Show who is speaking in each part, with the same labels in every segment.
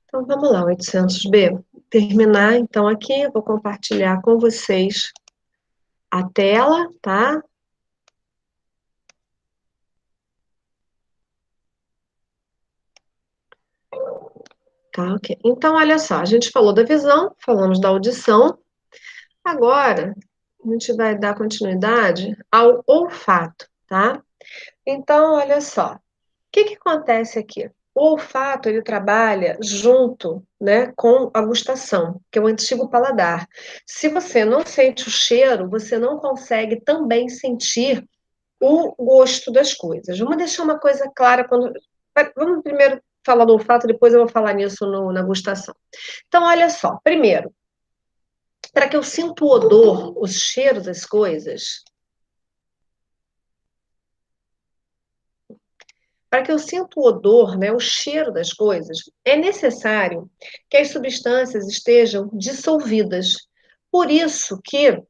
Speaker 1: Então, vamos lá, 800B. Terminar, então, aqui, eu vou compartilhar com vocês a tela, tá? Tá, ok. Então, olha só, a gente falou da visão, falamos da audição, agora a gente vai dar continuidade ao olfato, tá? Então, olha só, o que que acontece aqui? O olfato, ele trabalha junto, né, com a gustação, que é o antigo paladar. Se você não sente o cheiro, você não consegue também sentir o gosto das coisas. Vamos deixar uma coisa clara quando. Vamos primeiro falar do olfato, depois eu vou falar nisso na gustação. Então, olha só, primeiro, para que eu sinta o odor, o cheiro das coisas, para que eu sinta o odor, né, o cheiro das coisas, é necessário que as substâncias estejam dissolvidas. Por isso que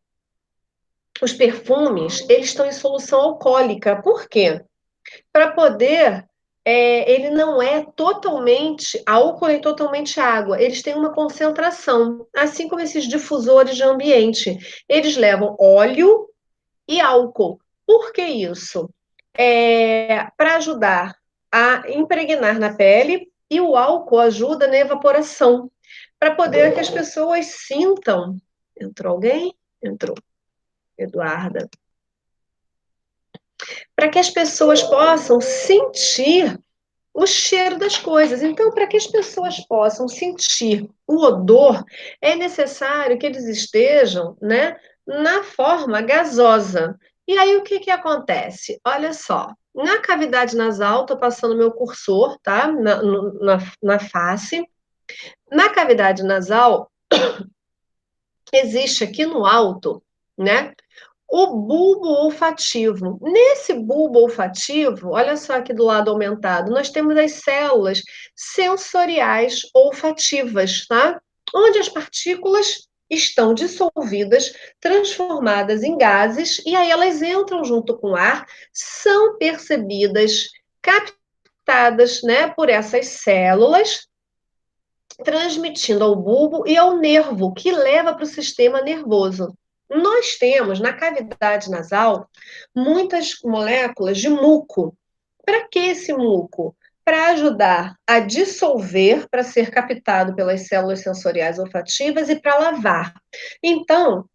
Speaker 1: os perfumes, eles estão em solução alcoólica. Por quê? Para poder, ele não é totalmente álcool e totalmente água, eles têm uma concentração, assim como esses difusores de ambiente. Eles levam óleo e álcool. Por que isso? Para ajudar a impregnar na pele e o álcool ajuda na evaporação, para poder que as pessoas sintam. Entrou alguém? Entrou. Eduarda. Para que as pessoas possam sentir o cheiro das coisas. Então, para que as pessoas possam sentir o odor, é necessário que eles estejam, né, na forma gasosa. E aí, o que que acontece? Olha só, na cavidade nasal, estou passando meu cursor, tá? Na face. Na cavidade nasal, existe aqui no alto, né? O bulbo olfativo. Nesse bulbo olfativo, olha só aqui do lado aumentado, nós temos as células sensoriais olfativas, tá? Onde as partículas estão dissolvidas, transformadas em gases, e aí elas entram junto com o ar, são percebidas, captadas, né, por essas células, transmitindo ao bulbo e ao nervo, que leva para o sistema nervoso. Nós temos na cavidade nasal muitas moléculas de muco. Para que esse muco? Para ajudar a dissolver, para ser captado pelas células sensoriais olfativas e para lavar. Então,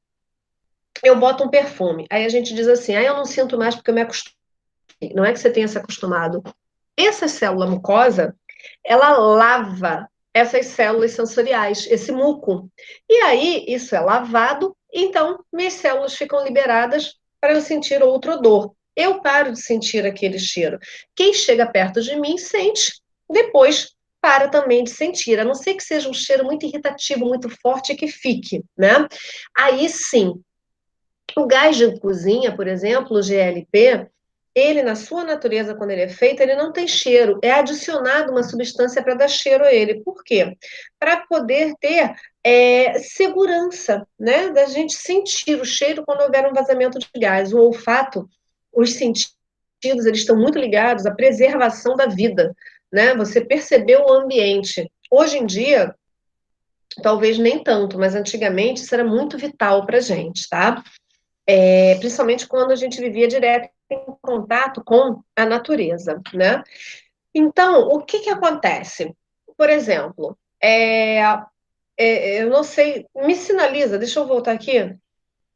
Speaker 1: eu boto um perfume. Aí a gente diz assim: eu não sinto mais porque eu me acostumei. Não é que você tenha se acostumado. Essa célula mucosa, ela lava essas células sensoriais, esse muco. E aí, isso é lavado, então minhas células ficam liberadas para eu sentir outro odor. Eu paro de sentir aquele cheiro. Quem chega perto de mim sente, depois para também de sentir, a não ser que seja um cheiro muito irritativo, muito forte e que fique, né? Aí sim, o gás de cozinha, por exemplo, o GLP, ele, na sua natureza, quando ele é feito, ele não tem cheiro. É adicionado uma substância para dar cheiro a ele. Por quê? Para poder ter segurança, né? Da gente sentir o cheiro quando houver um vazamento de gás. O olfato, os sentidos, eles estão muito ligados à preservação da vida, né? Você percebeu o ambiente. Hoje em dia, talvez nem tanto, mas antigamente isso era muito vital para a gente, tá? Principalmente quando a gente vivia direto em contato com a natureza, né? Então, o que que acontece? Por exemplo, eu não sei, me sinaliza, deixa eu voltar aqui.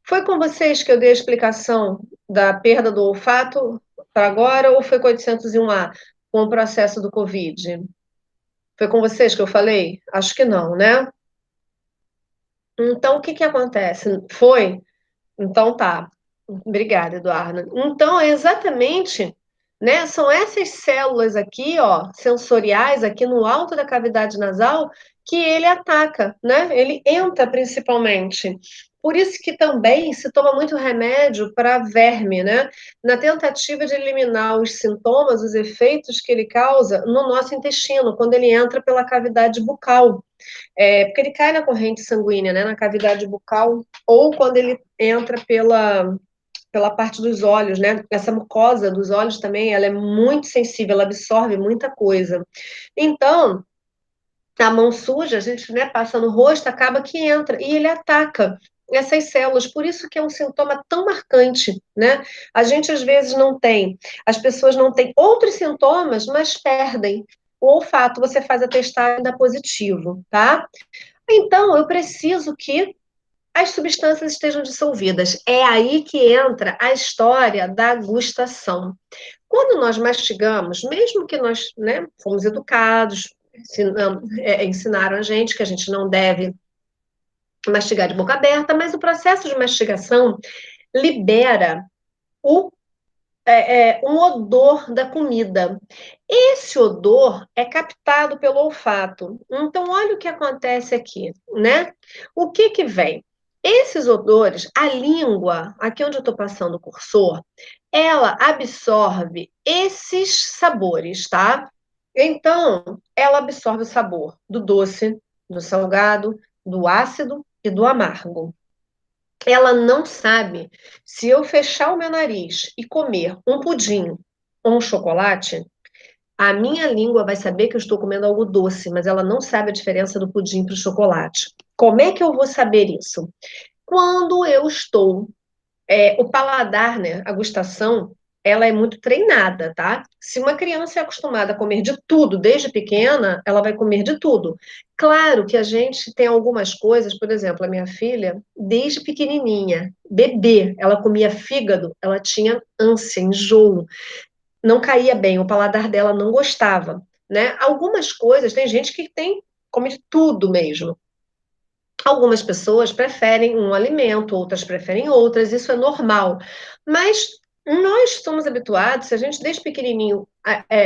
Speaker 1: Foi com vocês que eu dei a explicação da perda do olfato para agora, ou foi com 801A, com o processo do Covid? Foi com vocês que eu falei? Acho que não, né? Então, o que que acontece? Foi? Então tá. Obrigada, Eduardo. Então, é exatamente, né? São essas células aqui, ó, sensoriais, aqui no alto da cavidade nasal, que ele ataca, né? Ele entra principalmente. Por isso que também se toma muito remédio para verme, né? Na tentativa de eliminar os sintomas, os efeitos que ele causa no nosso intestino, quando ele entra pela cavidade bucal. Porque ele cai na corrente sanguínea, né? Na cavidade bucal, ou quando ele entra pela parte dos olhos, né? Essa mucosa dos olhos também, ela é muito sensível, ela absorve muita coisa. Então, A mão suja, a gente, né, passa no rosto, acaba que entra e ele ataca essas células. Por isso que é um sintoma tão marcante, né? A gente às vezes não tem, as pessoas não têm outros sintomas, mas perdem o olfato. Você faz a testagem dá positivo, tá? Então, eu preciso que as substâncias estejam dissolvidas. É aí que entra a história da gustação. Quando nós mastigamos, mesmo que nós, né, fomos educados, ensinaram a gente que a gente não deve mastigar de boca aberta, mas o processo de mastigação libera o, um odor da comida. Esse odor é captado pelo olfato. Então, olha o que acontece aqui, né? O que que vem? Esses odores, a língua, aqui onde eu estou passando o cursor, ela absorve esses sabores, tá? Então, ela absorve o sabor do doce, do salgado, do ácido e do amargo. Ela não sabe se eu fechar o meu nariz e comer um pudim ou um chocolate, a minha língua vai saber que eu estou comendo algo doce, mas ela não sabe a diferença do pudim para o chocolate. Como é que eu vou saber isso? Quando eu estou o paladar, né, a gustação, ela é muito treinada, tá? Se uma criança é acostumada a comer de tudo desde pequena, ela vai comer de tudo. Claro que a gente tem algumas coisas, por exemplo, a minha filha, desde pequenininha, bebê, ela comia fígado, ela tinha ânsia, enjoo, não caía bem, o paladar dela não gostava, né? Algumas coisas, tem gente que tem, come de tudo mesmo. Algumas pessoas preferem um alimento, outras preferem outras, isso é normal. Mas nós somos habituados, se a gente desde pequenininho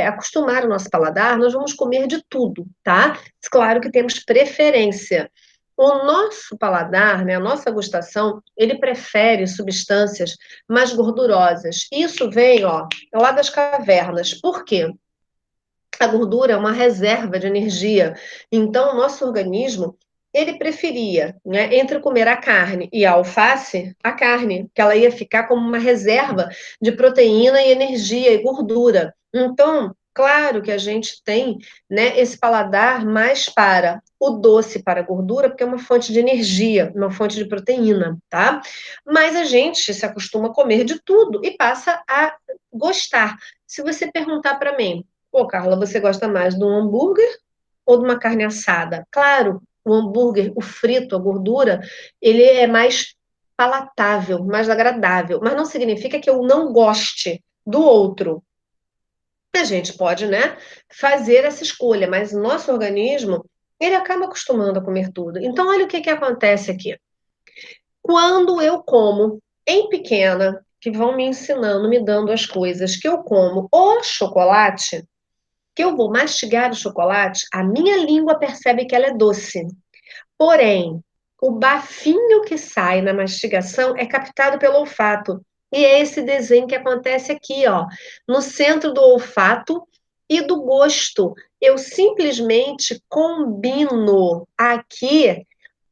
Speaker 1: acostumar o nosso paladar, nós vamos comer de tudo, tá? Claro que temos preferência. O nosso paladar, né, a nossa gustação, ele prefere substâncias mais gordurosas. Isso vem, ó, lá das cavernas. Por quê? A gordura é uma reserva de energia. Então, o nosso organismo, ele preferia, né, entre comer a carne e a alface, a carne, que ela ia ficar como uma reserva de proteína e energia e gordura. Então, claro que a gente tem, né, esse paladar mais para o doce, para a gordura, porque é uma fonte de energia, uma fonte de proteína, tá? Mas a gente se acostuma a comer de tudo e passa a gostar. Se você perguntar para mim, pô, Carla, você gosta mais de um hambúrguer ou de uma carne assada? Claro, o hambúrguer, o frito, a gordura, ele é mais palatável, mais agradável, mas não significa que eu não goste do outro. A gente pode, né, fazer essa escolha, mas o nosso organismo, ele acaba acostumando a comer tudo. Então, olha o que que acontece aqui. Quando eu como em pequena, que vão me ensinando, me dando as coisas que eu como, o chocolate, que eu vou mastigar o chocolate, a minha língua percebe que ela é doce. Porém, o bafinho que sai na mastigação é captado pelo olfato. E é esse desenho que acontece aqui, ó, no centro do olfato e do gosto. Eu simplesmente combino aqui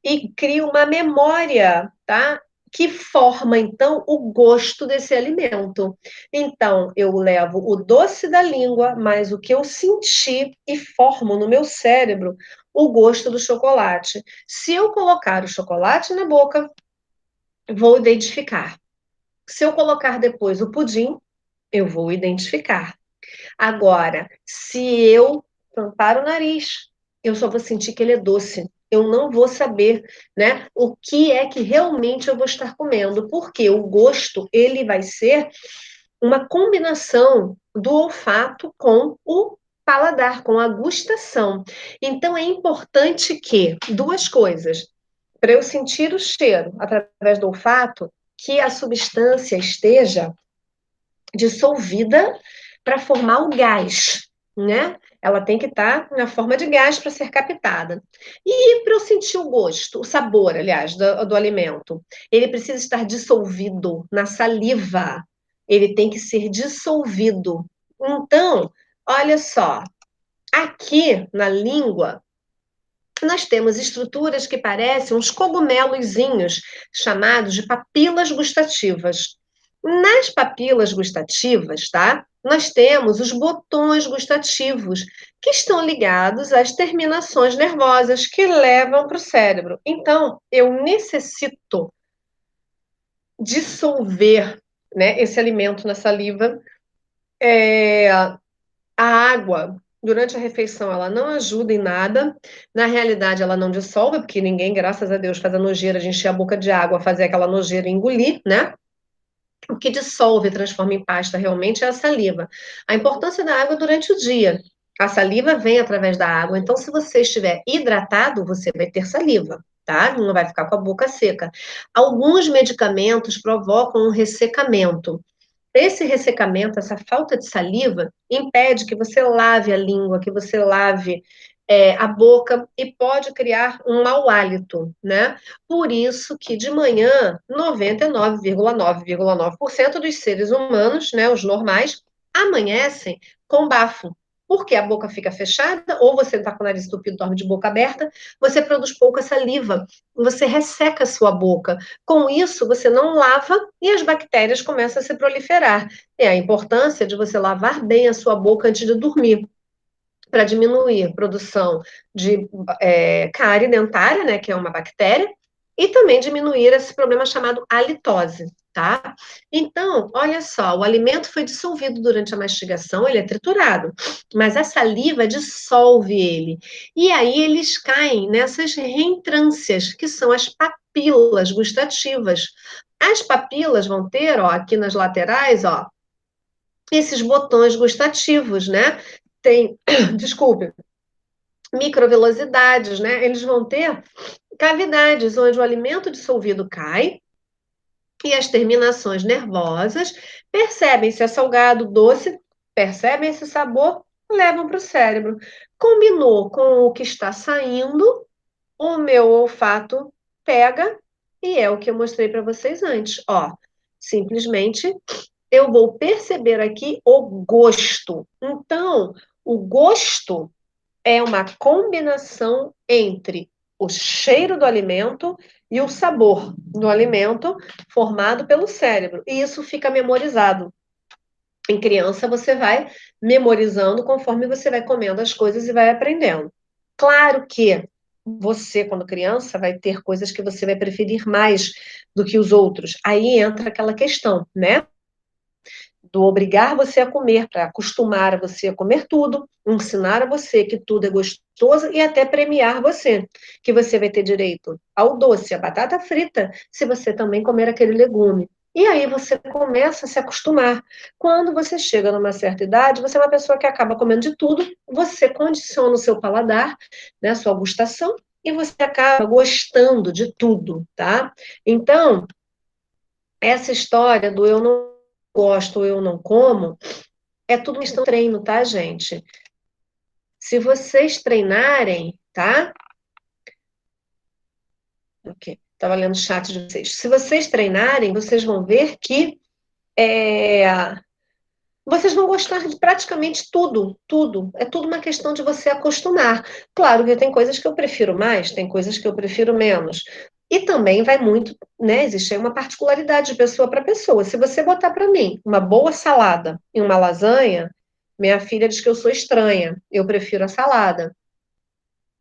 Speaker 1: e crio uma memória, tá? Que forma, então, o gosto desse alimento. Então, eu levo o doce da língua, mais o que eu senti, e formo no meu cérebro o gosto do chocolate. Se eu colocar o chocolate na boca, vou identificar. Se eu colocar depois o pudim, eu vou identificar. Agora, se eu tampar o nariz, eu só vou sentir que ele é doce. Eu não vou saber, né, o que é que realmente eu vou estar comendo, porque o gosto, ele vai ser uma combinação do olfato com o paladar, com a gustação. Então é importante que duas coisas, para eu sentir o cheiro através do olfato, que a substância esteja dissolvida para formar o gás, né? Ela tem que estar na forma de gás para ser captada. E para eu sentir o gosto, o sabor, aliás, do alimento, ele precisa estar dissolvido na saliva. Ele tem que ser dissolvido. Então, olha só, aqui na língua, nós temos estruturas que parecem uns cogumelozinhos, chamados de papilas gustativas. Nas papilas gustativas, tá? nós temos os botões gustativos, que estão ligados às terminações nervosas que levam para o cérebro. Então, eu necessito dissolver, né, esse alimento na saliva. A água, durante a refeição, ela não ajuda em nada. Na realidade, ela não dissolve, porque ninguém, graças a Deus, faz a nojeira de encher a boca de água, fazer aquela nojeira e engolir, né? O que dissolve, transforma em pasta realmente é a saliva. A importância da água durante o dia. A saliva vem através da água, então se você estiver hidratado, você vai ter saliva, tá? Não vai ficar com a boca seca. Alguns medicamentos provocam um ressecamento. Esse ressecamento, essa falta de saliva, impede que você lave a língua, que você lave a boca e pode criar um mau hálito, né? Por isso que de manhã, 99,9,9% dos seres humanos, né, os normais, amanhecem com bafo. Porque a boca fica fechada, ou você está com o nariz entupido, dorme de boca aberta, você produz pouca saliva, você resseca a sua boca. Com isso, você não lava e as bactérias começam a se proliferar. É a importância de você lavar bem a sua boca antes de dormir, para diminuir a produção de cárie dentária, né, que é uma bactéria, e também diminuir esse problema chamado halitose, tá? Então, olha só, o alimento foi dissolvido durante a mastigação, ele é triturado, mas a saliva dissolve ele. E aí eles caem nessas reentrâncias, que são as papilas gustativas. As papilas vão ter, ó, aqui nas laterais, ó, esses botões gustativos, né? Tem, desculpe, microvelocidades, né? Eles vão ter cavidades onde o alimento dissolvido cai e as terminações nervosas percebem se é salgado, doce, percebem esse sabor, levam para o cérebro. Combinou com o que está saindo, o meu olfato pega e é o que eu mostrei para vocês antes. Ó, simplesmente eu vou perceber aqui o gosto. Então, o gosto é uma combinação entre o cheiro do alimento e o sabor do alimento formado pelo cérebro. E isso fica memorizado. Em criança, você vai memorizando conforme você vai comendo as coisas e vai aprendendo. Claro que você, quando criança, vai ter coisas que você vai preferir mais do que os outros. Aí entra aquela questão, né? Do obrigar você a comer, para acostumar você a comer tudo, ensinar a você que tudo é gostoso e até premiar você, que você vai ter direito ao doce, à batata frita, se você também comer aquele legume. E aí você começa a se acostumar. Quando você chega numa certa idade, você é uma pessoa que acaba comendo de tudo, você condiciona o seu paladar, né, a sua gustação, e você acaba gostando de tudo, tá? Então, essa história do eu não gosto ou eu não como, é tudo questão de treino, tá, gente? Se vocês treinarem, tá? Ok, estava lendo o chat de vocês. Se vocês treinarem, vocês vão ver que é, vocês vão gostar de praticamente tudo, tudo. É tudo uma questão de você acostumar. Claro que tem coisas que eu prefiro mais, tem coisas que eu prefiro menos. E também vai muito, né? Existe aí uma particularidade de pessoa para pessoa. Se você botar para mim uma boa salada e uma lasanha, minha filha diz que eu sou estranha. Eu prefiro a salada.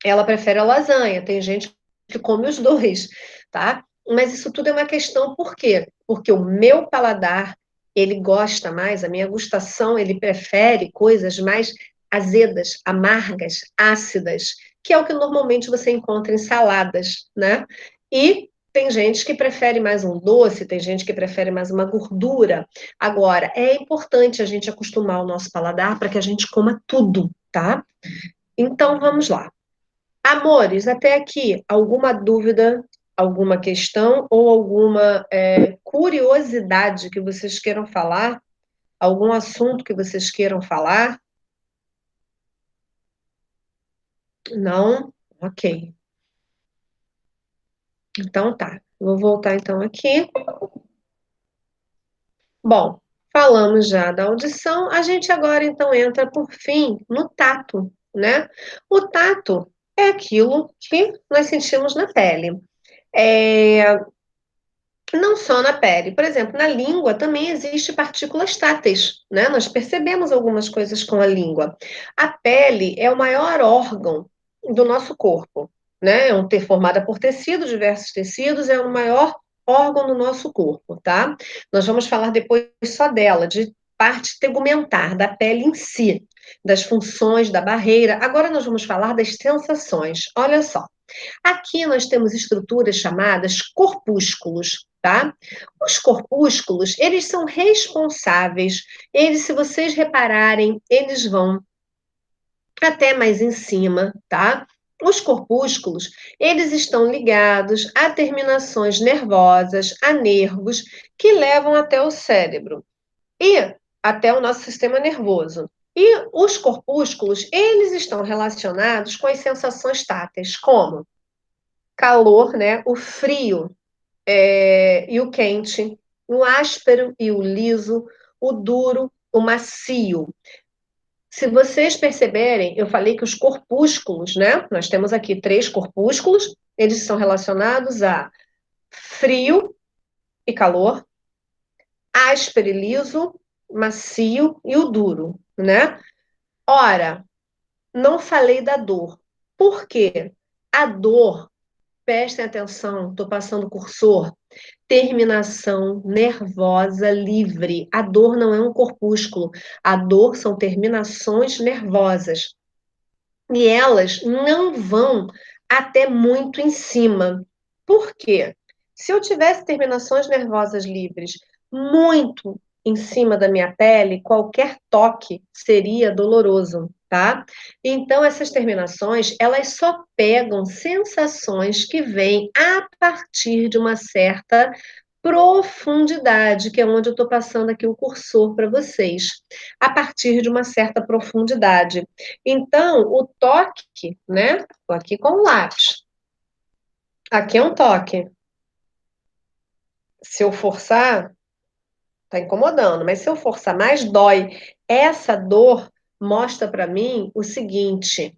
Speaker 1: Ela prefere a lasanha. Tem gente que come os dois, tá? Mas isso tudo é uma questão, por quê? Porque o meu paladar, ele gosta mais, a minha gustação, ele prefere coisas mais azedas, amargas, ácidas, que é o que normalmente você encontra em saladas, né? E tem gente que prefere mais um doce, tem gente que prefere mais uma gordura. Agora, é importante a gente acostumar o nosso paladar para que a gente coma tudo, tá? Então, vamos lá. Amores, até aqui, alguma dúvida, alguma questão ou alguma curiosidade que vocês queiram falar? Algum assunto que vocês queiram falar? Não? Ok. Então tá. Vou voltar então aqui. Bom, falamos já da audição, a gente agora então entra por fim no tato, né? O tato é aquilo que nós sentimos na pele. É, Não só na pele. Por exemplo, na língua também existe partículas táteis, né? Nós percebemos algumas coisas com a língua. A pele é o maior órgão do nosso corpo, né? É um ter formada por tecidos, diversos tecidos, é o maior órgão do nosso corpo, tá? Nós vamos falar depois só dela, de parte tegumentar, da pele em si, das funções da barreira. Agora nós vamos falar das sensações. Olha só. Aqui nós temos estruturas chamadas corpúsculos, tá? Os corpúsculos, eles são responsáveis, eles, se vocês repararem, eles vão até mais em cima, tá? Os corpúsculos, eles estão ligados a terminações nervosas, a nervos que levam até o cérebro e até o nosso sistema nervoso. E os corpúsculos, eles estão relacionados com as sensações táteis, como calor, né? O frio e o quente, o áspero e o liso, o duro, o macio. Se vocês perceberem, eu falei que os corpúsculos, né? Nós temos aqui 3 corpúsculos, eles são relacionados a frio e calor, áspero e liso, macio e o duro, né? Ora, não falei da dor. Por quê? A dor, prestem atenção, estou passando o cursor, terminação nervosa livre. A dor não é um corpúsculo. A dor são terminações nervosas. E elas não vão até muito em cima. Por quê? Se eu tivesse terminações nervosas livres muito em cima da minha pele, qualquer toque seria doloroso, tá? Então, essas terminações, elas só pegam sensações que vêm a partir de uma certa profundidade, que é onde eu estou passando aqui o cursor para vocês, a partir de uma certa profundidade. Então, o toque, né? Estou aqui com o lápis. Aqui é um toque. Se eu forçar, tá incomodando, mas se eu forçar mais, dói. Essa dor mostra para mim o seguinte: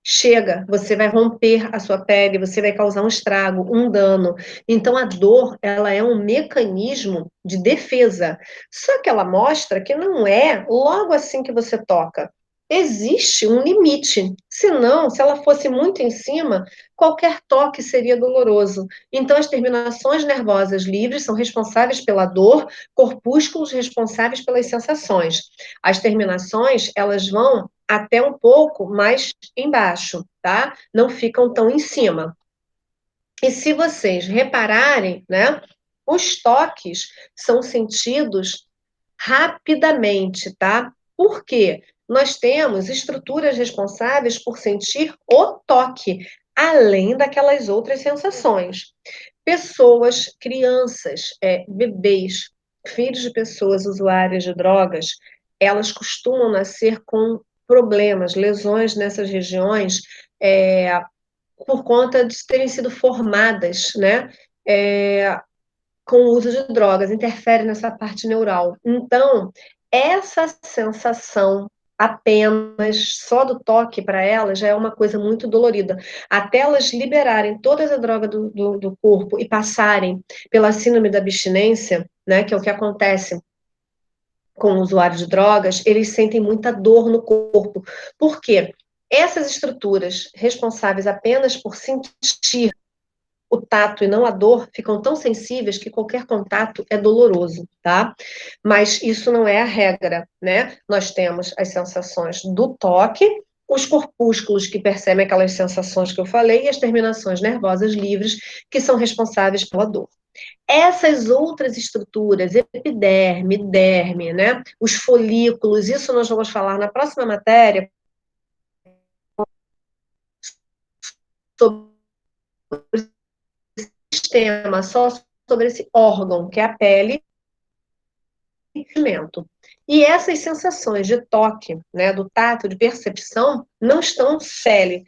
Speaker 1: chega, você vai romper a sua pele, você vai causar um estrago, um dano. Então a dor, ela é um mecanismo de defesa. Só que ela mostra que não é logo assim que você toca. Existe um limite. Senão, se ela fosse muito em cima, qualquer toque seria doloroso. Então, as terminações nervosas livres são responsáveis pela dor, corpúsculos responsáveis pelas sensações. As terminações, elas vão até um pouco mais embaixo, tá? Não ficam tão em cima. E se vocês repararem, né, os toques são sentidos rapidamente, tá? Por quê? Nós temos estruturas responsáveis por sentir o toque, além daquelas outras sensações. Pessoas, crianças, bebês, filhos de pessoas usuárias de drogas, elas costumam nascer com problemas, lesões nessas regiões, por conta de terem sido formadas, né? Com o uso de drogas, interfere nessa parte neural. Então, essa sensação apenas só do toque para elas já é uma coisa muito dolorida. Até elas liberarem toda a droga do corpo e passarem pela síndrome da abstinência, né, que é o que acontece com o usuário de drogas, eles sentem muita dor no corpo. Por quê? Essas estruturas responsáveis apenas por sentir o tato e não a dor ficam tão sensíveis que qualquer contato é doloroso, tá? Mas isso não é a regra, né? Nós temos as sensações do toque, os corpúsculos que percebem aquelas sensações que eu falei e as terminações nervosas livres que são responsáveis pela dor. Essas outras estruturas, epiderme, derme, né? Os folículos, isso nós vamos falar na próxima matéria sobre o sistema, só sobre esse órgão, que é a pele e pigmento. E essas sensações de toque, né, do tato, de percepção, não estão cele.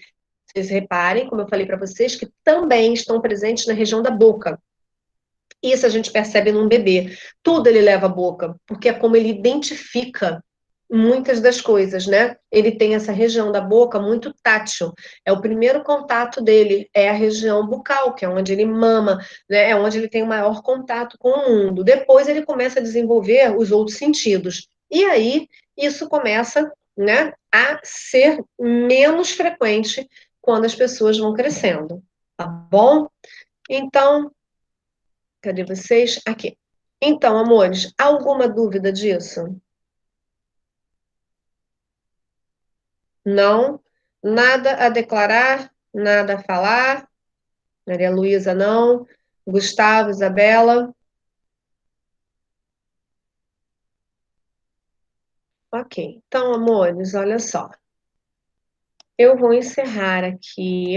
Speaker 1: Vocês reparem, como eu falei para vocês, que também estão presentes na região da boca. Isso a gente percebe num bebê. Tudo ele leva à boca, porque é como ele identifica muitas das coisas, né? Ele tem essa região da boca muito tátil. É o primeiro contato dele, é a região bucal, que é onde ele mama, né? É onde ele tem o maior contato com o mundo. Depois ele começa a desenvolver os outros sentidos. E aí isso começa, né, a ser menos frequente quando as pessoas vão crescendo, tá bom? Então, cadê vocês? Aqui. Então, amores, alguma dúvida disso? Não? Nada a declarar? Nada a falar? Maria Luísa, não. Gustavo, Isabela? Ok. Então, amores, olha só. Eu vou encerrar aqui.